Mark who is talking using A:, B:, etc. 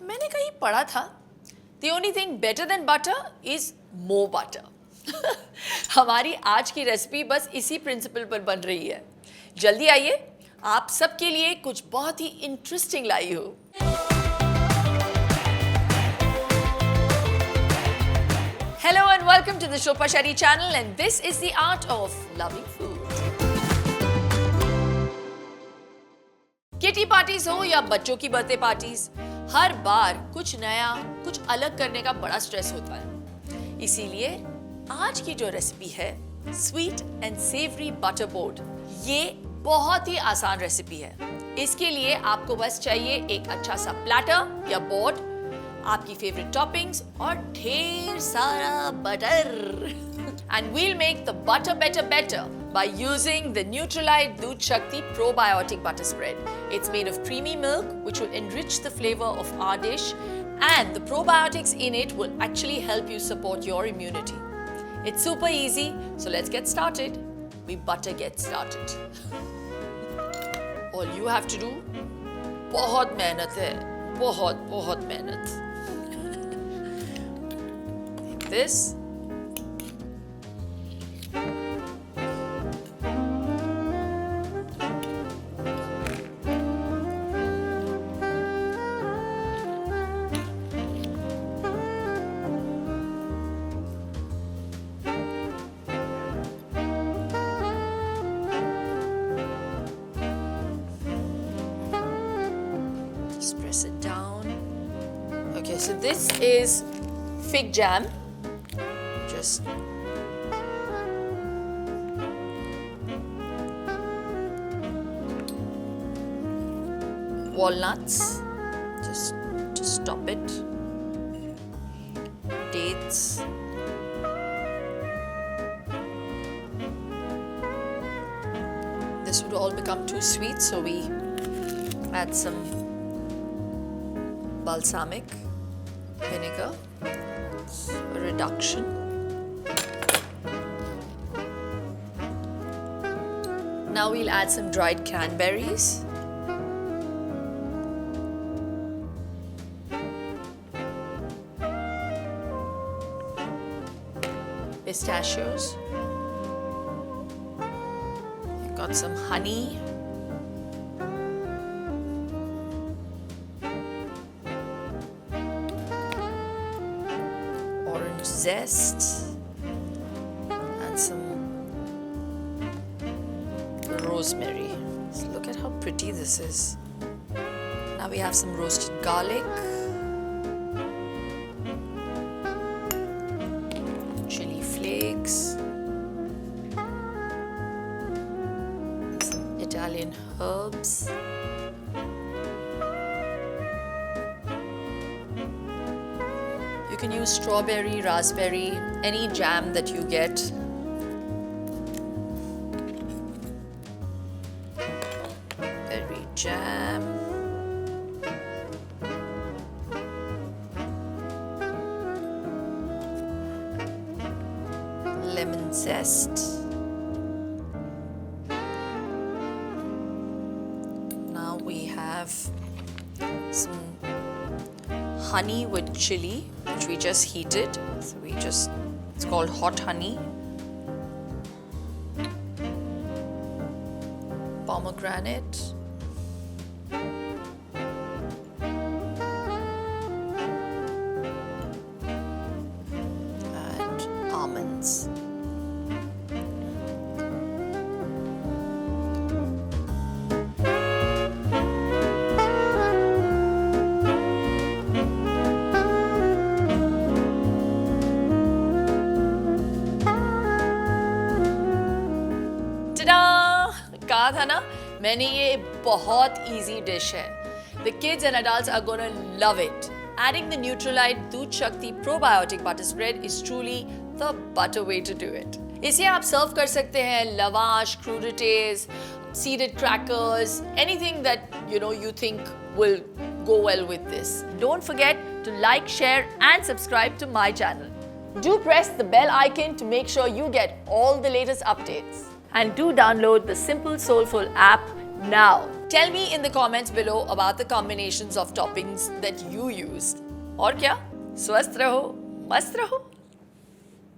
A: मैंने कहीं पढ़ा था, the only thing better than butter is more butter. हमारी आज की रेसिपी बस इसी प्रिंसिपल पर बन रही है। जल्दी आइए, आप सबके लिए कुछ बहुत ही इंटरेस्टिंग लाई हूँ। Hello and welcome to the Shilpa Shetty channel, and this is the art of loving food. Kitty parties हो या बच्चों की बर्थडे पार्टीज, हर बार कुछ नया, कुछ अलग करने का बड़ा स्ट्रेस होता है। इसीलिए आज की जो रेसिपी है sweet and savoury butter board, ये बहुत ही आसान रेसिपी है। इसके लिए आपको बस चाहिए एक अच्छा सा प्लेटर या बोर्ड, आपकी फेवरेट टॉपिंग्स और ढेर सारा butter. And we'll make the butter better by using the Nutralite DoodhShakti Probiotic Butter Spread. It's made of creamy milk, which will enrich the flavor of our dish, and the probiotics in it will actually help you support your immunity. It's super easy, so let's get started. We butter get started. All you have to do, बहुत मेहनत है, बहुत मेहनत. Like this. Just press it down. Okay, so this is fig jam. Just walnuts. Just top it. Dates. This would all become too sweet, so we add some balsamic vinegar, a reduction. Now we'll add some dried cranberries. Pistachios. Got some honey. Orange zest. And some rosemary. So look at how pretty this is. Now we have some roasted garlic. Chili flakes. Some Italian herbs. You can use strawberry, raspberry, any jam that you get. Berry jam. Lemon zest. Now we have some honey with chili, which we just heated. So it's called hot honey. Pomegranate. And almonds. कहा था ना मैंने, ये बहुत easy dish है. The kids and adults are gonna love it. Adding the Nutralite DoodhShakti Probiotic Butter Spread is truly the butter way to do it. इसे आप सर्व कर सकते हैं lavash, crudités, seeded crackers, anything that you think will go well with this. Don't forget to like, share and subscribe to my channel. Do press the bell icon to make sure you get all the latest updates. And do download the simple soulful app now. Tell me in the comments below about the combinations of toppings that you used. और क्या? स्वस्थ रहो, मस्त रहो.